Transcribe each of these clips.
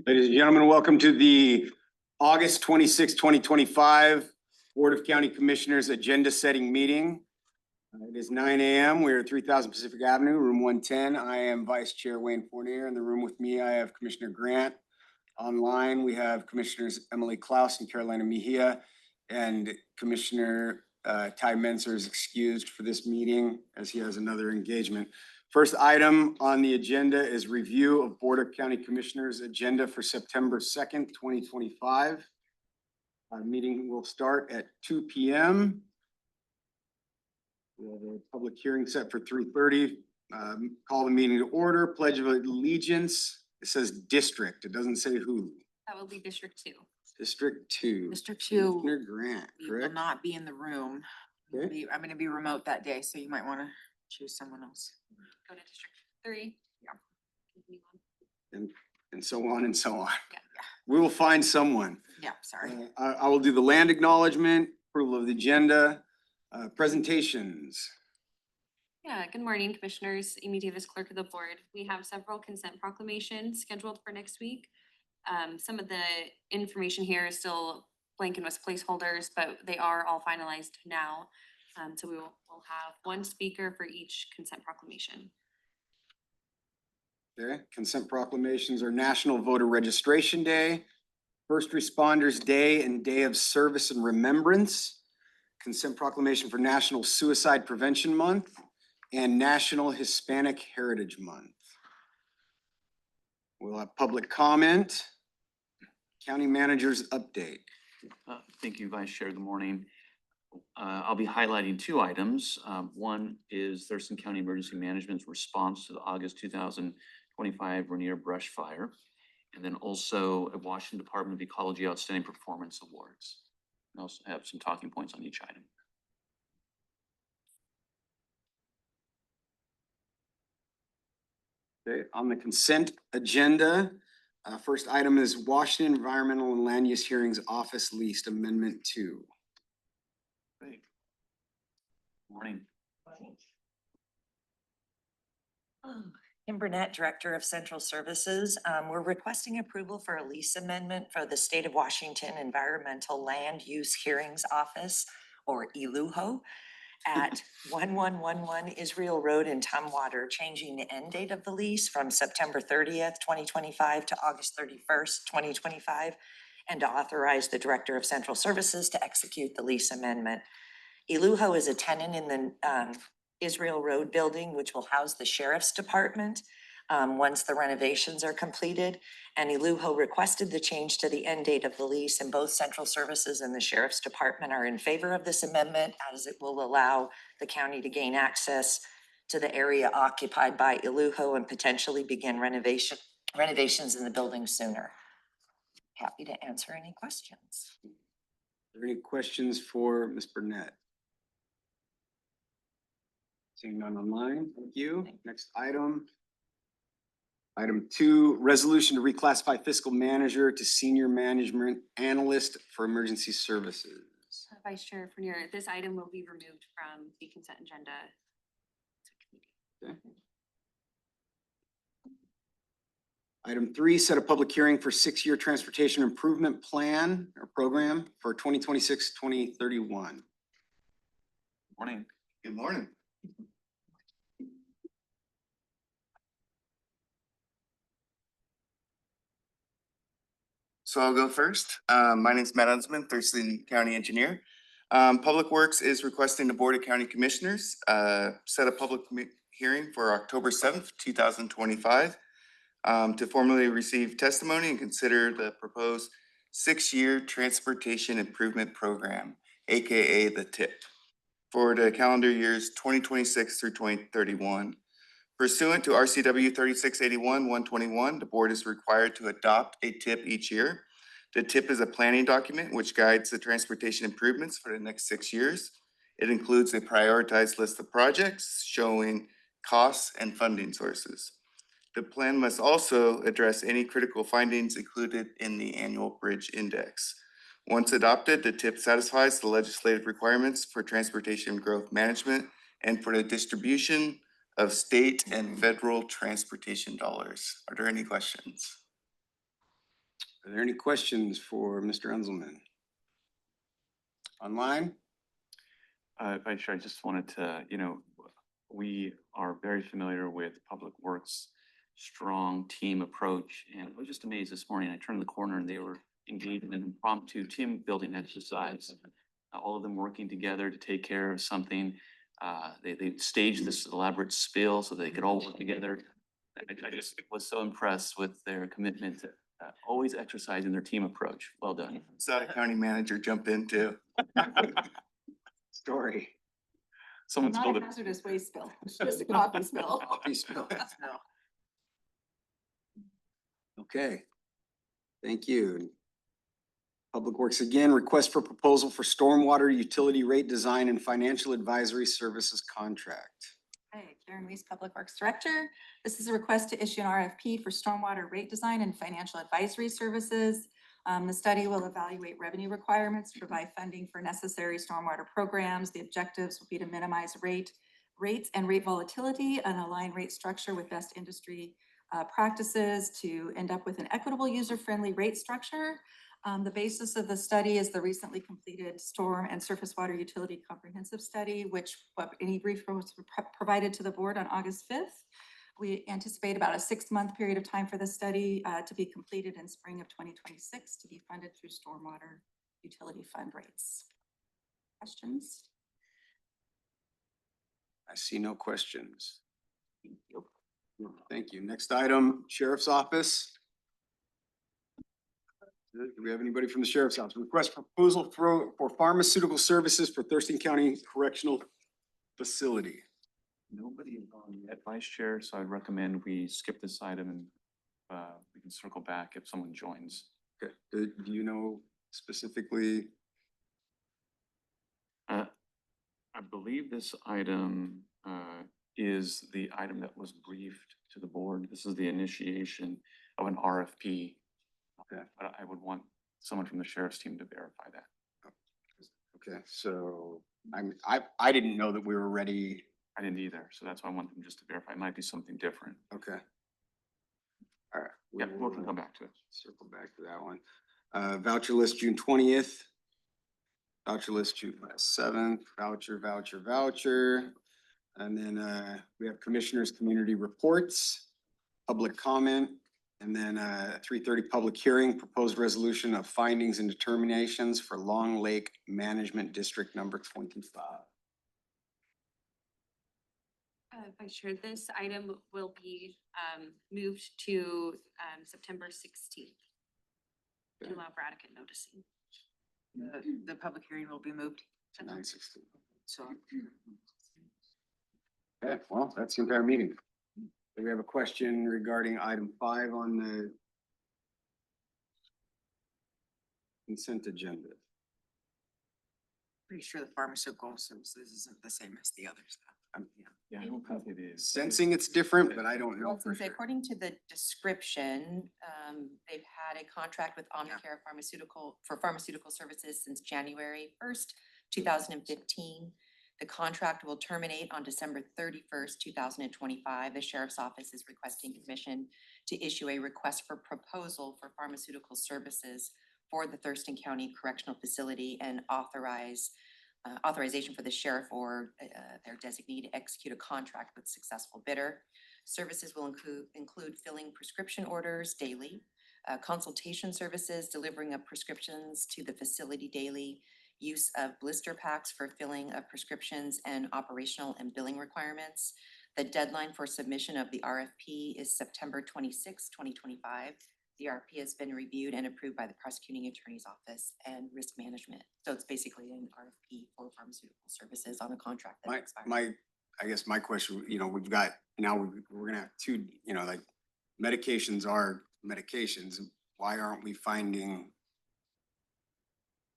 Ladies and gentlemen, welcome to the August 26, 2025 Board of County Commissioners Agenda Setting Meeting. It is 9 a.m. We're at 3000 Pacific Avenue, room 110. I am Vice Chair Wayne Fournier. In the room with me, I have Commissioner Grant. Online, we have Commissioners Emily Klaus and Carolina Mejia, and Commissioner Ty Menser is excused for this meeting as he has another engagement. First item on the agenda is review of Board of County Commissioners agenda for September 2nd, 2025. Our meeting will start at 2 p.m. We have a public hearing set for 3:30. Call the meeting to order. Pledge of Allegiance. It says district. It doesn't say who. That will be District 2. District 2. District 2. Commissioner Grant, We will correct? not be in the room. Okay. I'm gonna be remote that day, so you might wanna choose someone else. Go to District 3. And so on and so on. Yeah. We will find someone. Yeah, sorry. I will do the land acknowledgement, approval of the agenda, presentations. Yeah, good morning, Commissioners. Amy Davis, Clerk of the Board. We have several consent proclamations scheduled for next week. Some of the information here is still blank and was placeholders, but they are all finalized now. So we'll have one speaker for each consent proclamation. Okay, consent proclamations are National Voter Registration Day, First Responders Day and Day of Service and Remembrance, consent proclamation for National Suicide Prevention Month, and National Hispanic Heritage Month. We'll have public comment, county manager's update. Thank you, Vice Chair. Good morning. I'll be highlighting two items. One is Thurston County Emergency Management's response to the August 2025 Rainier Brush Fire, and then also a Washington Department of Ecology Outstanding Performance Awards. I also have some talking points on each item. Okay, on the consent agenda, first item is Washington Environmental and Land Use Hearings Office Leased Amendment 2. Great. Morning. Kim Burnett, Director of Central Services. We're requesting approval for a lease amendment for the State of Washington Environmental Land Use Hearings Office, or ELUHO, at 1111 Israel Road in Tumwater, changing the end date of the lease from September 30th, 2025 to August 31st, 2025, and to authorize the Director of Central Services to execute the lease amendment. ELUHO is a tenant in the Israel Road building, which will house the Sheriff's Department once the renovations are completed. And ELUHO requested the change to the end date of the lease, and both Central Services and the Sheriff's Department are in favor of this amendment, as it will allow the county to gain access to the area occupied by ELUHO and potentially begin renovations in the building sooner. Happy to answer any questions. Are there any questions for Ms. Burnett? Seeing none online, thank you. Next item. Item 2, resolution to reclassify fiscal manager to senior management analyst for emergency services. Vice Chair Fournier, this item will be removed from the consent agenda. Okay. Item 3, set a public hearing for 6-year transportation improvement plan or program for 2026-2031. Morning. Good morning. So I'll go first. My name's Matt Unsman, Thurston County Engineer. Public Works is requesting the Board of County Commissioners set a public hearing for October 7th, 2025 to formally receive testimony and consider the proposed 6-year transportation improvement program, aka the TIP, for the calendar years 2026 through 2031. Pursuant to RCW 3681-121, the board is required to adopt a TIP each year. The TIP is a planning document which guides the transportation improvements for the next 6 years. It includes a prioritized list of projects showing costs and funding sources. The plan must also address any critical findings included in the annual bridge index. Once adopted, the TIP satisfies the legislative requirements for transportation growth management and for the distribution of state and federal transportation dollars. Are there any questions? Are there any questions for Mr. Unzelman? Online? Vice Chair, I just wanted to, we are very familiar with Public Works' strong team approach. And I was just amazed this morning. I turned the corner and they were engaged in an impromptu team building exercise. All of them working together to take care of something. They staged this elaborate spill so they could all work together. I just was so impressed with their commitment to always exercising their team approach. Well done. Saw the county manager jump in too. Story. Someone Not spilled a it. hazardous waste spill, it's just a coffee spill. Coffee spill. No. Okay. Thank you. Public Works again, request for proposal for stormwater utility rate design and financial advisory services contract. Hey, Karen Weiss, Public Works Director. This is a request to issue an RFP for stormwater rate design and financial advisory services. The study will evaluate revenue requirements, provide funding for necessary stormwater programs. The objectives will be to minimize rates and rate volatility and align rate structure with best industry practices to end up with an equitable, user-friendly rate structure. The basis of the study is the recently completed storm and surface water utility comprehensive study, which any brief was provided to the board on August 5th. We anticipate about a 6-month period of time for the study to be completed in spring of 2026 to be funded through stormwater utility fund rates. Questions? I see no questions. Thank you. Next item, Sheriff's Office. Do we have anybody from the Sheriff's Office? Request proposal for pharmaceutical services for Thurston County Correctional Facility. Nobody is on yet, Vice Chair, so I'd recommend we skip this item and we can circle back if someone joins. Okay, do you know specifically? I believe this item is the item that was briefed to the board. This is the initiation of an RFP. Okay. But I would want someone from the sheriff's team to verify that. Okay, so I didn't know that we were ready. I didn't either, so that's why I want them just to verify. It might be something different. Okay. All right. Yeah, we can come back to it. Circle back to that one. Voucher list, June 20th. Voucher list, June 7th, voucher. And then we have commissioners' community reports, public comment, and then 3:30 public hearing, proposed resolution of findings and determinations for Long Lake Management District number 25. Vice Chair, this item will be moved to September 16th to allow for adequate noticing. The public hearing will be moved. 9:16. So Okay, well, that's the entire meeting. Do we have a question regarding item 5 on the consent agenda? pretty sure the pharmaceutical services isn't the same as the others. Yeah, I don't think it is. Sensing it's different, but I don't know Well, for since sure. according to the description, they've had a contract with Omnicare for pharmaceutical services since January 1st, 2015. The contract will terminate on December 31st, 2025. The sheriff's office is requesting permission to issue a request for proposal for pharmaceutical services for the Thurston County Correctional Facility and authorization for the sheriff or their designee to execute a contract with successful bidder. Services will include filling prescription orders daily, consultation services, delivering of prescriptions to the facility daily, use of blister packs for filling of prescriptions, and operational and billing requirements. The deadline for submission of the RFP is September 26, 2025. The RFP has been reviewed and approved by the prosecuting attorney's office and risk management. So it's basically an RFP for pharmaceutical services on a contract that expires. I guess my question, we've got, now we're gonna have two, like medications are medications. Why aren't we finding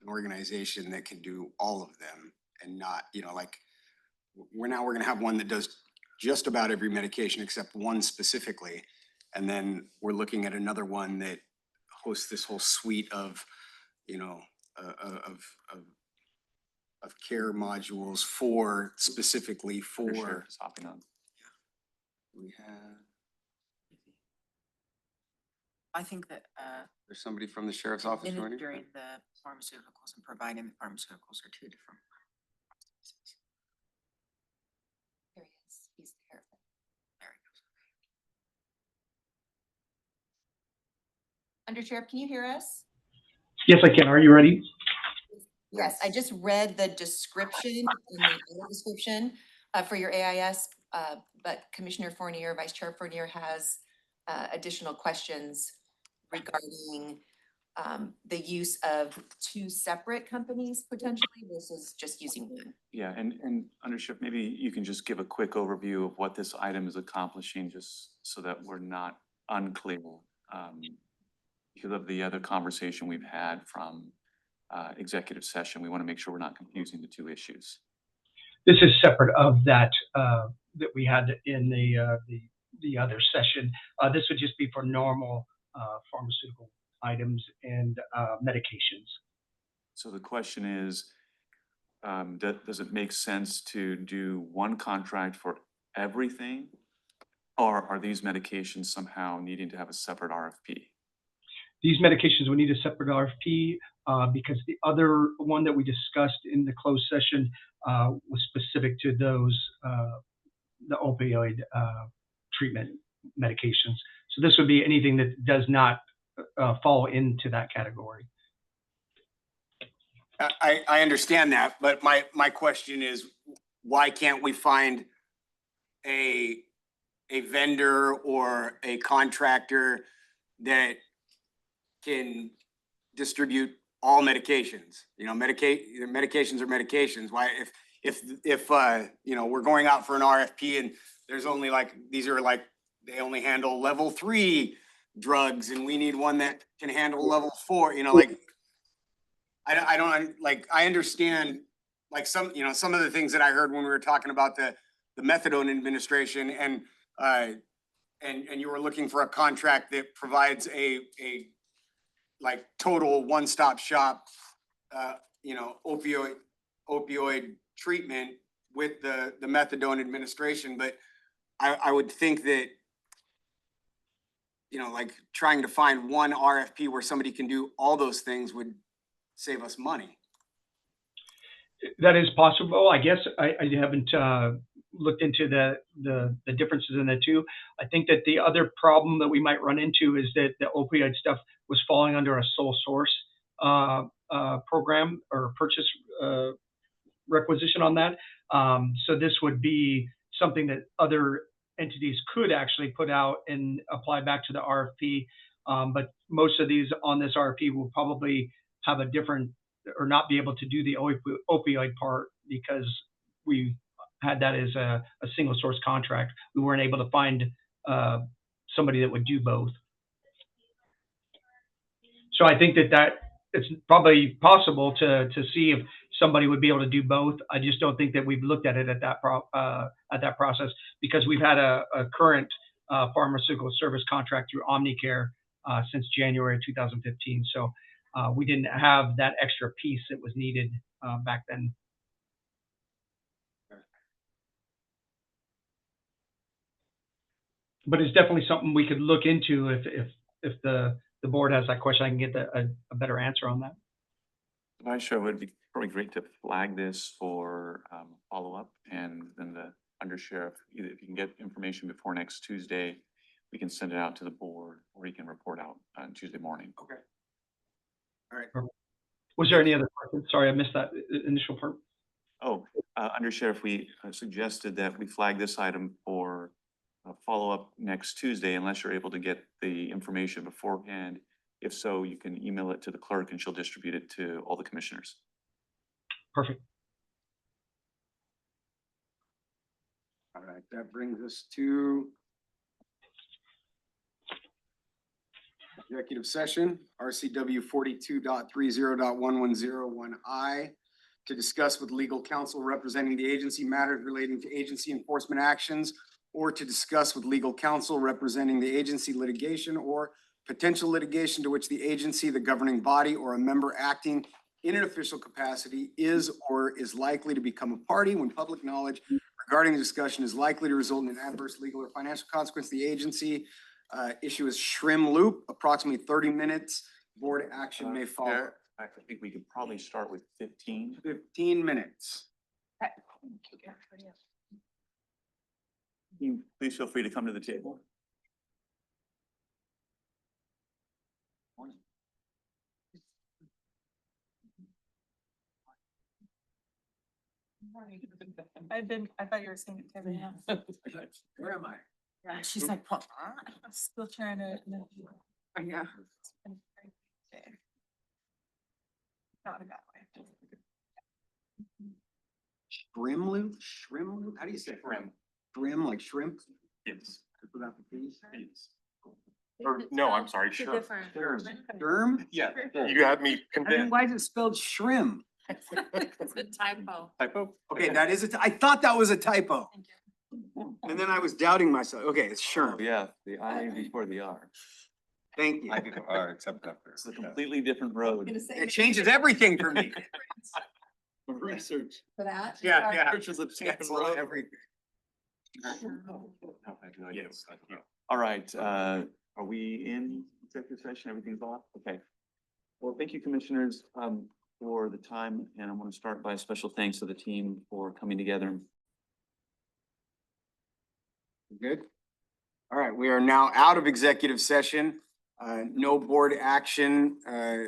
an organization that can do all of them and not, like, we're gonna have one that does just about every medication except one specifically. And then we're looking at another one that hosts this whole suite of, of care modules specifically Your for, sheriff is hopping on. we have. I think that, There's somebody from the sheriff's office joining. administering the pharmaceuticals and providing the pharmaceuticals are two different. There he is. He's there. There he goes. Under Sheriff, can you hear us? Yes, I can. Are you ready? Yes, I just read the description in the other description for your AIS, but Commissioner Fournier, Vice Chair Fournier has additional questions regarding the use of two separate companies potentially versus just using one. Yeah, and Under Sheriff, maybe you can just give a quick overview of what this item is accomplishing, just so that we're not unclear. Because of the other conversation we've had from executive session, we want to make sure we're not confusing the two issues. This is separate of that that we had in the other session. This would just be for normal pharmaceutical items and medications. So the question is, does it make sense to do one contract for everything? Or are these medications somehow needing to have a separate RFP? These medications would need a separate RFP because the other one that we discussed in the closed session was specific to those, the opioid treatment medications. So this would be anything that does not fall into that category. I understand that, but my question is, why can't we find a vendor or a contractor that can distribute all medications? You know, medications are medications. Why, if you know, we're going out for an RFP and there's only like, these are like, they only handle level 3 drugs and we need one that can handle level 4, you know, like, I don't like, I understand like some, you know, some of the things that I heard when we were talking about the methadone administration and you were looking for a contract that provides a like total one-stop shop, you know, opioid treatment with the methadone administration. But I would think that, you know, like trying to find one RFP where somebody can do all those things would save us money. That is possible. I guess I haven't looked into the differences in the two. I think that the other problem that we might run into is that the opioid stuff was falling under a sole source program or purchase requisition on that. So this would be something that other entities could actually put out and apply back to the RFP. But most of these on this RFP will probably have a different or not be able to do the opioid part because we had that as a single source contract. We weren't able to find somebody that would do both. So I think that it's probably possible to see if somebody would be able to do both. I just don't think that we've looked at it at that process because we've had a current pharmaceutical service contract through Omnicare since January 2015. So we didn't have that extra piece that was needed back then. But it's definitely something we could look into if the board has that question. I can get a better answer on that. Vice Chair, it would be probably great to flag this for follow-up, and then the Under Sheriff, either if you can get information before next Tuesday, we can send it out to the board, or you can report out on Tuesday morning. Okay. All right. Was there any other questions? Sorry, I missed that initial part. Oh, Under Sheriff, we suggested that we flag this item for follow-up next Tuesday, unless you're able to get the information beforehand. If so, you can email it to the clerk and she'll distribute it to all the commissioners. Perfect. All right, that brings us to executive session, RCW 42.30.110.1I, to discuss with legal counsel representing the agency matters relating to agency enforcement actions, or to discuss with legal counsel representing the agency litigation or potential litigation to which the agency, the governing body, or a member acting in an official capacity is or is likely to become a party when public knowledge regarding the discussion is likely to result in an adverse legal or financial consequence to the agency. issue is Shrim Loop, approximately 30 minutes. Board action may follow. Chair, I think we could probably start with 15. 15 minutes. Please feel free to come to the table. I thought you were saying it to everyone else. Where am I? Yeah, she's like, what? I'm still trying to. Yeah. Not in that way. Shrim Loop? Shrim Loop? How do you say shrimp? Shrimp, like shrimp? Yes. Without the P's? Yes. Or, no, I'm sorry, It's sure. different. Sherm? Yeah, you had me I mean, convinced. why is it spelled shrim? It's a typo. Typo? Okay, that is I thought that was a typo. And then I was doubting myself. Okay, it's Sherm. Yeah, the I before the R. Thank you. Except after. It's a completely different road. It changes everything for me. Research. For that? Yeah, yeah. Pictures of Cancel everything. Yes. All right, are we in executive session? Everything's off? Okay. Well, thank you, commissioners, for the time, and I want to start by a special thanks to the team for coming together. Good. All right, we are now out of executive session. No board action, I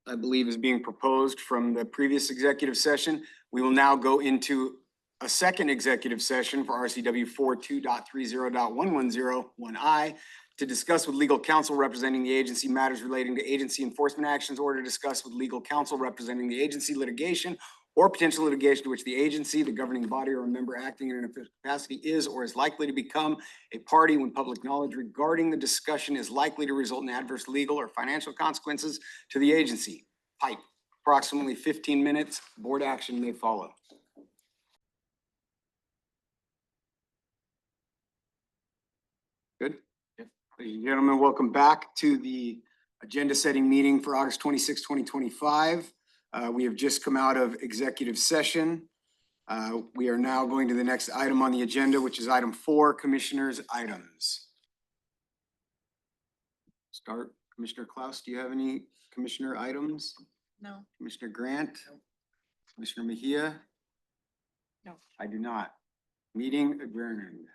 believe, is being proposed from the previous executive session. We will now go into a second executive session for RCW 42.30.1101I to discuss with legal counsel representing the agency matters relating to agency enforcement actions, or to discuss with legal counsel representing the agency litigation or potential litigation to which the agency, the governing body, or a member acting in an official capacity is or is likely to become a party when public knowledge regarding the discussion is likely to result in adverse legal or financial consequences to the agency. Pipe, approximately 15 minutes. Board action may follow. Good. Ladies and gentlemen, welcome back to the agenda setting meeting for August 26, 2025. We have just come out of executive session. We are now going to the next item on the agenda, which is item 4, commissioners' items. Start, Commissioner Klaus, do you have any commissioner items? No. Commissioner Grant? Commissioner Mejia? No. I do not. Meeting adjourned.